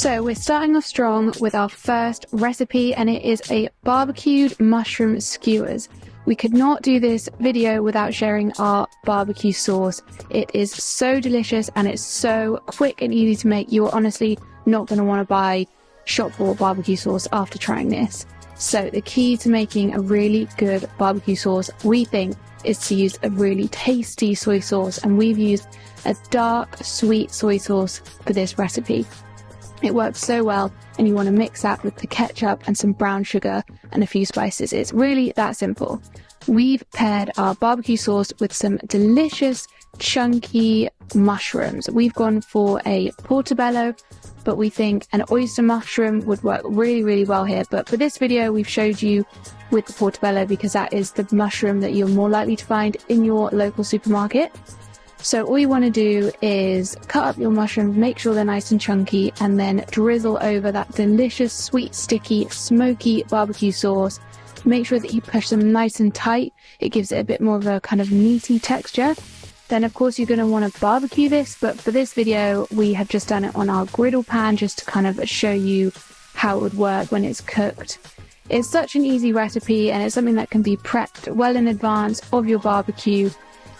So we're starting off strong with our first recipe, and it is a barbecued mushroom skewers. We could not do this video without sharing our barbecue sauce. It is so delicious and it's so quick and easy to make. You're honestly not going to want to buy shop bought barbecue sauce after trying this. So the key to making a really good barbecue sauce, we think, is to use a really tasty soy sauce, and we've used a dark sweet soy sauce for this recipe. It works so well, and you want to mix that with the ketchup and some brown sugar and a few spices. It's really that simple. We've paired our barbecue sauce with some delicious chunky mushrooms. We've gone for a portobello, but we think an oyster mushroom would work really well here. But for this video, we've showed you with the portobello because that is the mushroom that you're more likely to find in your local supermarket. So all you want to do is cut up your mushrooms, make sure they're nice and chunky, and then drizzle over that delicious, sweet, sticky, smoky barbecue sauce. Make sure that you push them nice and tight. It gives it a bit more of a kind of meaty texture. Then of course you're going to want to barbecue this, but for this video we have just done it on our griddle pan just to kind of show you how it would work when it's cooked. It's such an easy recipe, and it's something that can be prepped well in advance of your barbecue.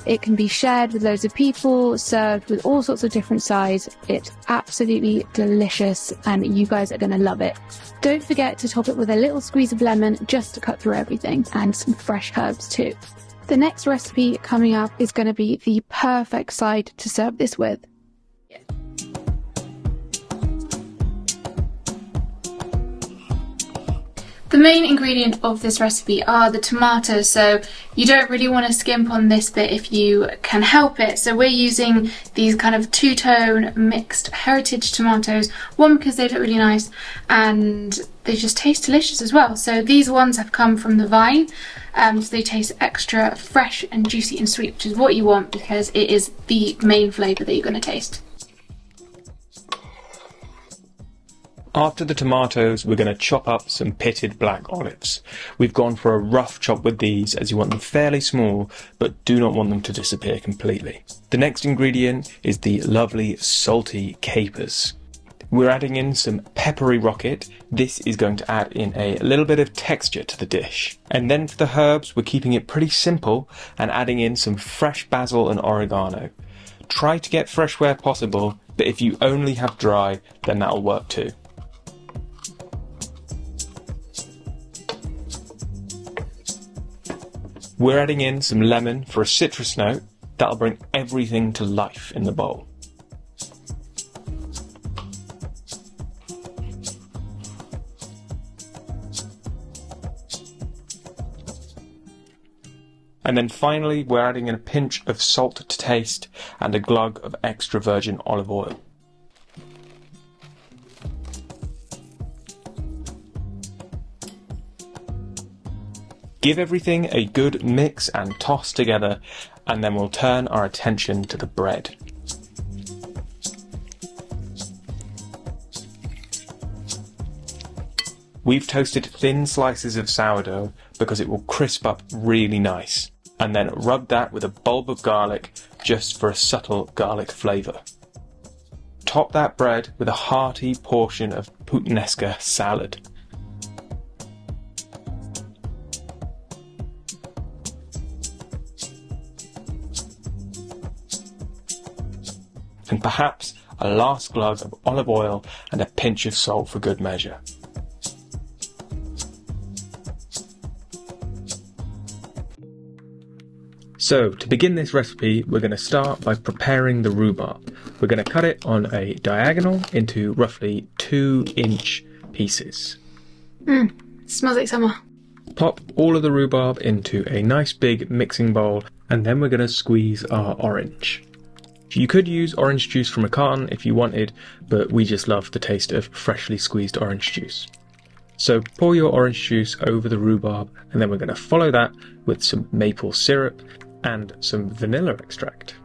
It can be shared with loads of people, served with all sorts of different sides. It's absolutely delicious and you guys are going to love it. Don't forget to top it with a little squeeze of lemon just to cut through everything, and some fresh herbs too. The next recipe coming up is going to be the perfect side to serve this with. The main ingredient of this recipe are the tomatoes, so you don't really want to skimp on this bit if you can help it. So we're using these kind of two-tone mixed heritage tomatoes, one because they look really nice and they just taste delicious as well. So these ones have come from the vine, so they taste extra fresh and juicy and sweet, which is what you want because it is the main flavour that you're going to taste. After the tomatoes, we're going to chop up some pitted black olives. We've gone for a rough chop with these as you want them fairly small, but do not want them to disappear completely. The next ingredient is the lovely salty capers. We're adding in some peppery rocket. This is going to add in a little bit of texture to the dish. And then for the herbs, we're keeping it pretty simple and adding in some fresh basil and oregano. Try to get fresh where possible, but if you only have dry, then that'll work too. We're adding in some lemon for a citrus note. That'll bring everything to life in the bowl. And then finally, we're adding in a pinch of salt to taste and a glug of extra virgin olive oil. Give everything a good mix and toss together, and then we'll turn our attention to the bread. We've toasted thin slices of sourdough because it will crisp up really nice, and then rub that with a bulb of garlic just for a subtle garlic flavour. Top that bread with a hearty portion of Puttanesca salad. And perhaps a last glug of olive oil and a pinch of salt for good measure. So to begin this recipe, we're going to start by preparing the rhubarb. We're going to cut it on a diagonal into roughly 2-inch pieces. Smells like summer. Pop all of the rhubarb into a nice big mixing bowl, and then we're going to squeeze our orange. You could use orange juice from a carton if you wanted, but we just love the taste of freshly squeezed orange juice. So pour your orange juice over the rhubarb, and then we're going to follow that with some maple syrup and some vanilla extract.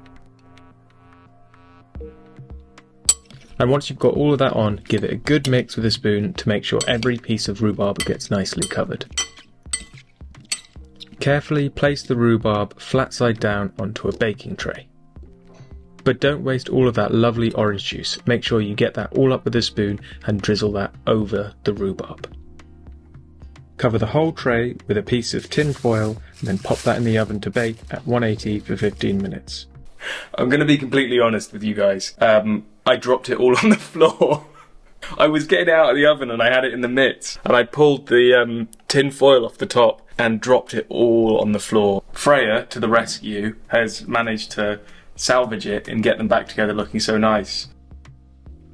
And once you've got all of that on, give it a good mix with a spoon to make sure every piece of rhubarb gets nicely covered. Carefully place the rhubarb flat side down onto a baking tray. But don't waste all of that lovely orange juice. Make sure you get that all up with a spoon and drizzle that over the rhubarb. Cover the whole tray with a piece of tin foil and then pop that in the oven to bake at 180 for 15 minutes. I'm going to be completely honest with you guys. I dropped it all on the floor. I was getting it out of the oven and I had it in the mitts and I pulled the tin foil off the top and dropped it all on the floor. Freya, to the rescue, has managed to salvage it and get them back together looking so nice.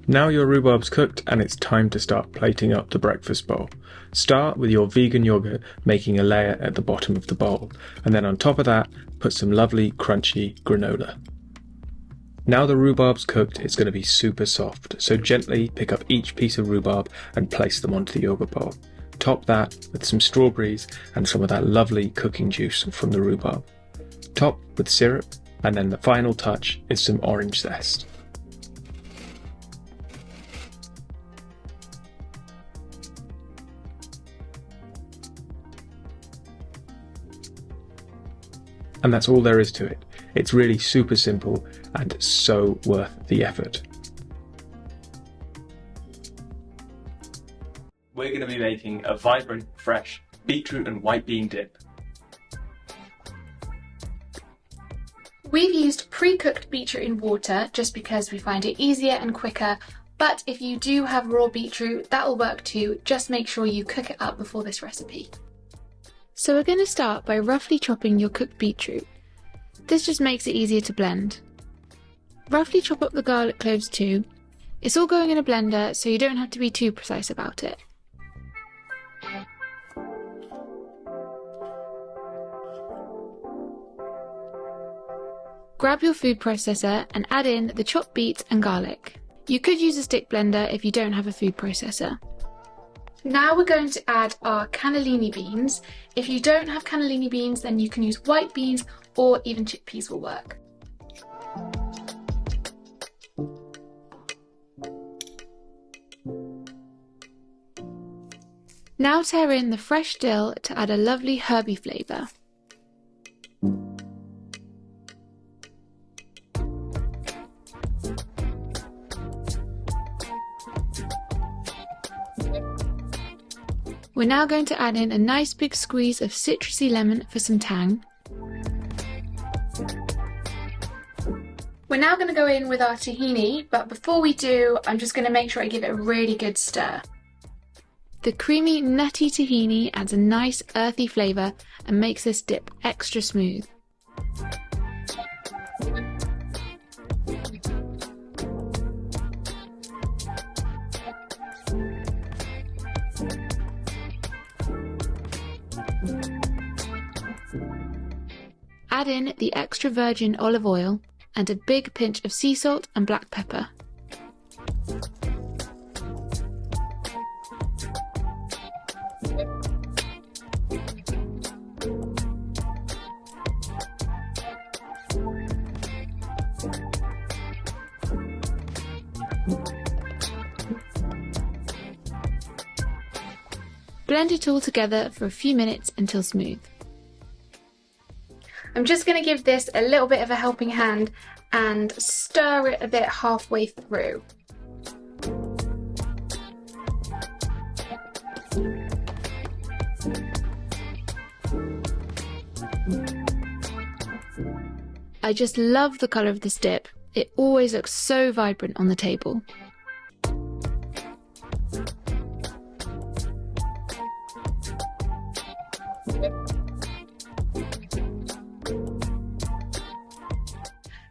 Now your rhubarb's cooked and it's time to start plating up the breakfast bowl. Start with your vegan yogurt, making a layer at the bottom of the bowl, and then on top of that put some lovely crunchy granola. Now the rhubarb's cooked, it's going to be super soft, so gently pick up each piece of rhubarb and place them onto the yogurt bowl. Top that with some strawberries and some of that lovely cooking juice from the rhubarb. Top with syrup, and then the final touch is some orange zest. And that's all there is to it. It's really super simple and so worth the effort. We're going to be making a vibrant, fresh beetroot and white bean dip. We've used pre-cooked beetroot in water just because we find it easier and quicker, but if you do have raw beetroot, that'll work too. Just make sure you cook it up before this recipe. So we're going to start by roughly chopping your cooked beetroot. This just makes it easier to blend. Roughly chop up the garlic cloves too. It's all going in a blender, so you don't have to be too precise about it. Grab your food processor and add in the chopped beets and garlic. You could use a stick blender if you don't have a food processor. Now we're going to add our cannellini beans. If you don't have cannellini beans, then you can use white beans or even chickpeas will work. Now tear in the fresh dill to add a lovely herby flavour. We're now going to add in a nice big squeeze of citrusy lemon for some tang. We're now going to go in with our tahini, but before we do, I'm just going to make sure I give it a really good stir. The creamy, nutty tahini adds a nice earthy flavour and makes this dip extra smooth. Add in the extra virgin olive oil and a big pinch of sea salt and black pepper. Blend it all together for a few minutes until smooth. I'm just going to give this a little bit of a helping hand and stir it a bit halfway through. I just love the colour of this dip. It always looks so vibrant on the table.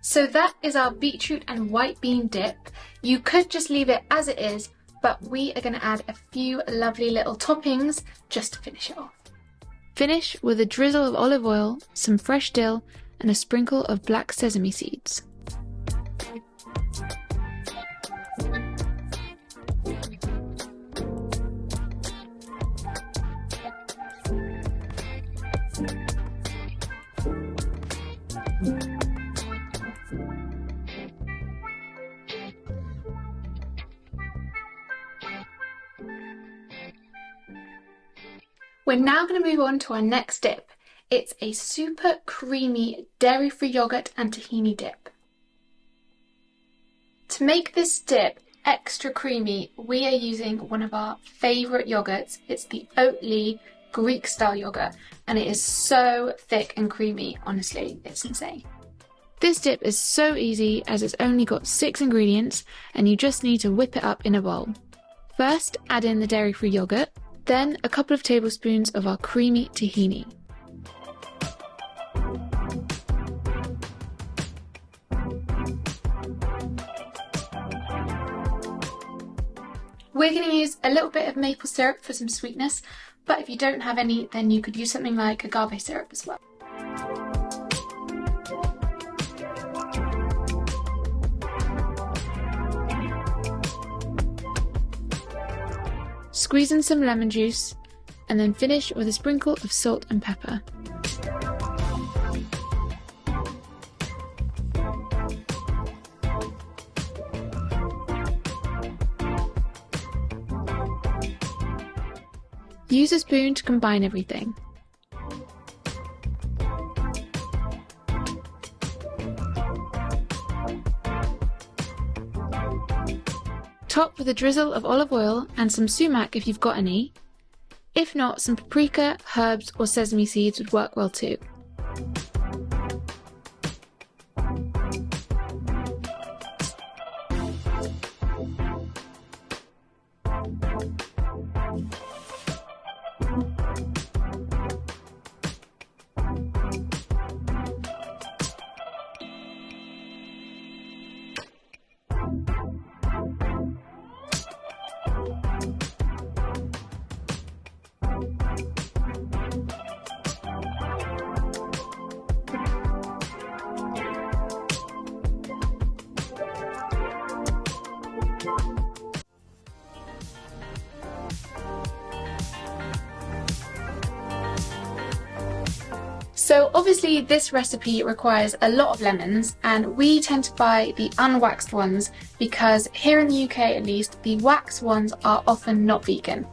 So that is our beetroot and white bean dip. You could just leave it as it is, but we are going to add a few lovely little toppings just to finish it off. Finish with a drizzle of olive oil, some fresh dill, and a sprinkle of black sesame seeds. We're now going to move on to our next dip. It's a super creamy dairy-free yogurt and tahini dip. To make this dip extra creamy, we are using one of our favourite yogurts. It's the Oatly Greek style yogurt, and it is so thick and creamy, honestly, it's insane. This dip is so easy as it's only got 6 ingredients and you just need to whip it up in a bowl. First, add in the dairy-free yogurt, then a couple of tablespoons of our creamy tahini. We're going to use a little bit of maple syrup for some sweetness, but if you don't have any, then you could use something like agave syrup as well. Squeeze in some lemon juice and then finish with a sprinkle of salt and pepper. Use a spoon to combine everything. Top with a drizzle of olive oil and some sumac if you've got any. If not, some paprika, herbs or sesame seeds would work well too. So obviously this recipe requires a lot of lemons, and we tend to buy the unwaxed ones because here in the UK at least, the waxed ones are often not vegan.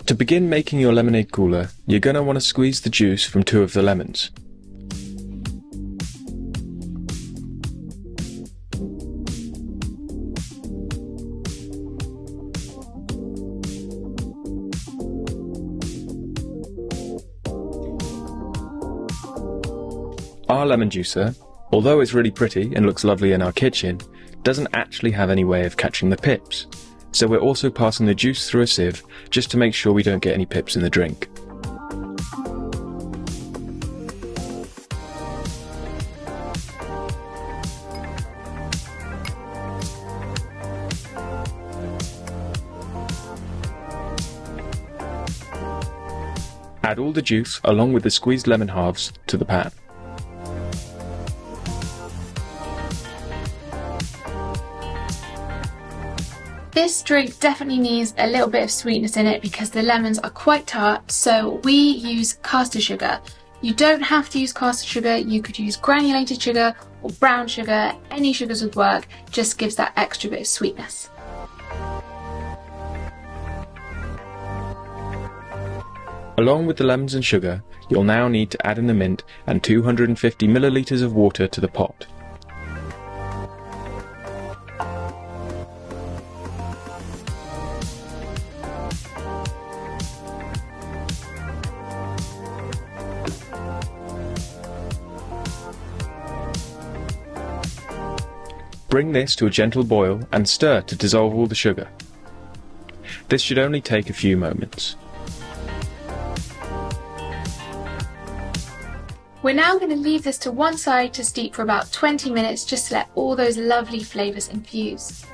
To begin making your lemonade cooler, you're going to want to squeeze the juice from 2 of the lemons. Our lemon juicer, although it's really pretty and looks lovely in our kitchen, doesn't actually have any way of catching the pips, so we're also passing the juice through a sieve just to make sure we don't get any pips in the drink. Add all the juice along with the squeezed lemon halves to the pan. This drink definitely needs a little bit of sweetness in it because the lemons are quite tart, so we use caster sugar. You don't have to use caster sugar, you could use granulated sugar or brown sugar, any sugars would work, just gives that extra bit of sweetness. Along with the lemons and sugar, you'll now need to add in the mint and 250 millilitres of water to the pot. Bring this to a gentle boil and stir to dissolve all the sugar. This should only take a few moments. We're now going to leave this to one side to steep for about 20 minutes just to let all those lovely flavours infuse.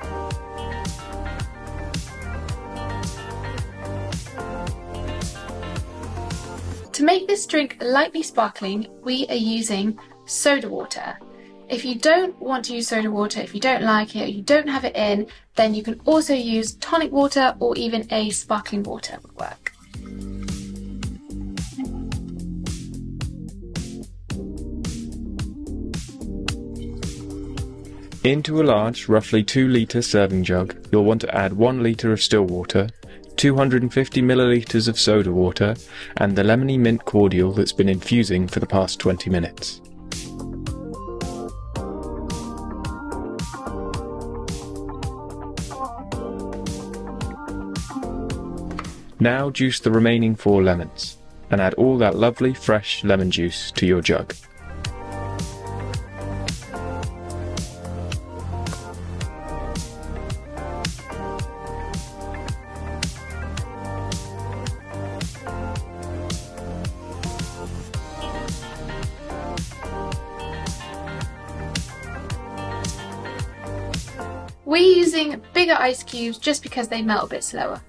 To make this drink lightly sparkling, we are using soda water. If you don't want to use soda water, if you don't like it, or you don't have it in, then you can also use tonic water or even a sparkling water would work. Into a large, roughly 2 litre serving jug, you'll want to add 1 litre of still water, 250 millilitres of soda water, and the lemony mint cordial that's been infusing for the past 20 minutes. Now juice the remaining 4 lemons, and add all that lovely fresh lemon juice to your jug. We're using bigger ice cubes just because they melt a bit slower.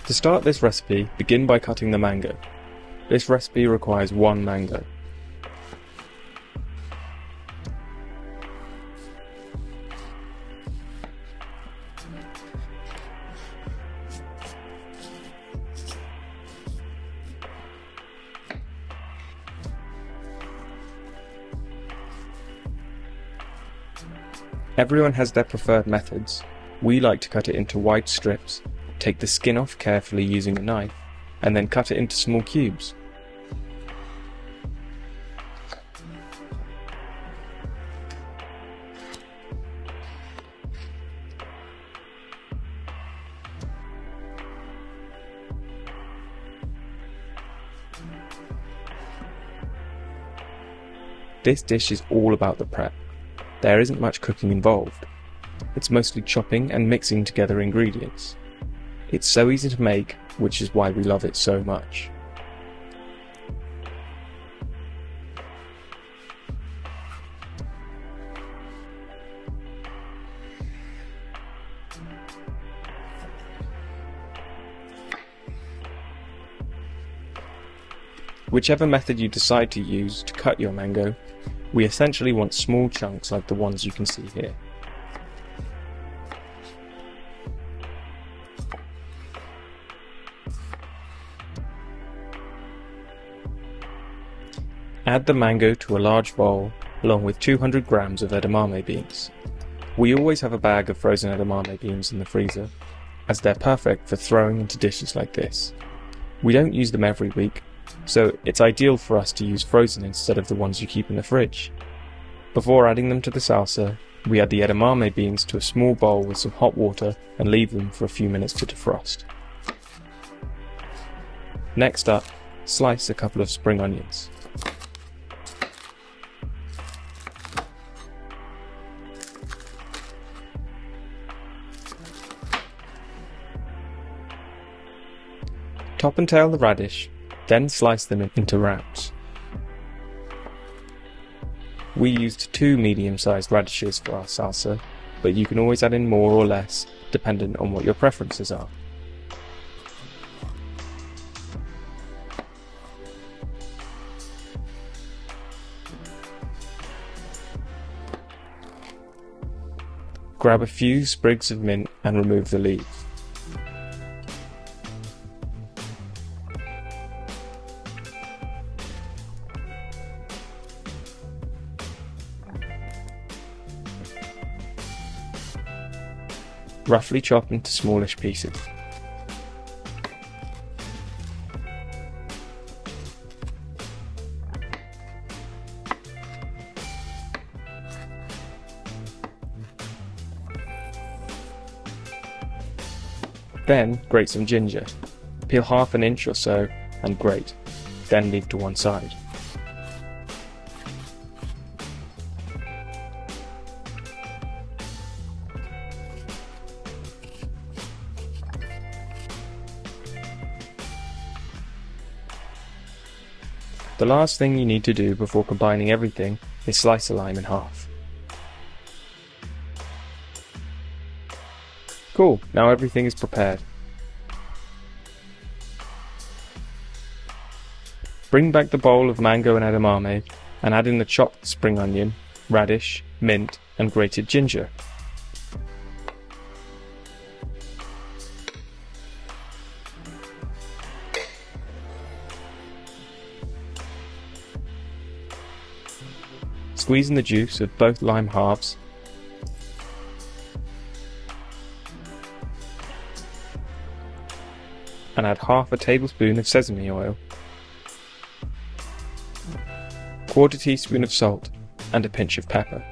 To start this recipe, begin by cutting the mango. This recipe requires 1 mango. Everyone has their preferred methods. We like to cut it into wide strips, take the skin off carefully using a knife, and then cut it into small cubes. This dish is all about the prep. There isn't much cooking involved. It's mostly chopping and mixing together ingredients. It's so easy to make, which is why we love it so much. Whichever method you decide to use to cut your mango, we essentially want small chunks like the ones you can see here. Add the mango to a large bowl along with 200 grams of edamame beans. We always have a bag of frozen edamame beans in the freezer, as they're perfect for throwing into dishes like this. We don't use them every week, so it's ideal for us to use frozen instead of the ones you keep in the fridge. Before adding them to the salsa, we add the edamame beans to a small bowl with some hot water and leave them for a few minutes to defrost. Next up, slice a couple of spring onions. Top and tail the radish, then slice them into rounds. We used 2 medium-sized radishes for our salsa, but you can always add in more or less, dependent on what your preferences are. Grab a few sprigs of mint and remove the leaves. Roughly chop into smallish pieces. Then grate some ginger. Peel half an inch or so and grate, then leave to one side. The last thing you need to do before combining everything is slice the lime in half. Cool, now everything is prepared. Bring back the bowl of mango and edamame and add in the chopped spring onion, radish, mint and grated ginger. Squeeze in the juice of both lime halves and add half a tablespoon of sesame oil, quarter teaspoon of salt and a pinch of pepper.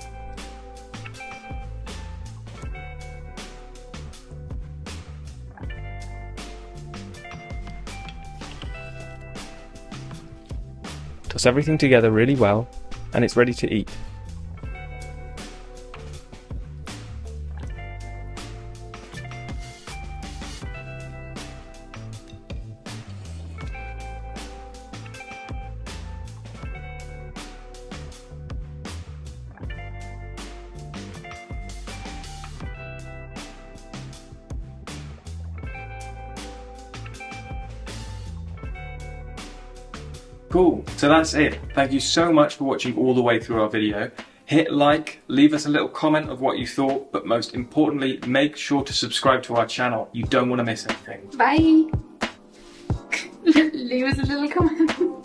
Toss everything together really well and it's ready to eat. Cool, so that's it. Thank you so much for watching all the way through our video. Hit like, leave us a little comment of what you thought, but most importantly, make sure to subscribe to our channel. You don't want to miss anything. Bye! Leave us a little comment.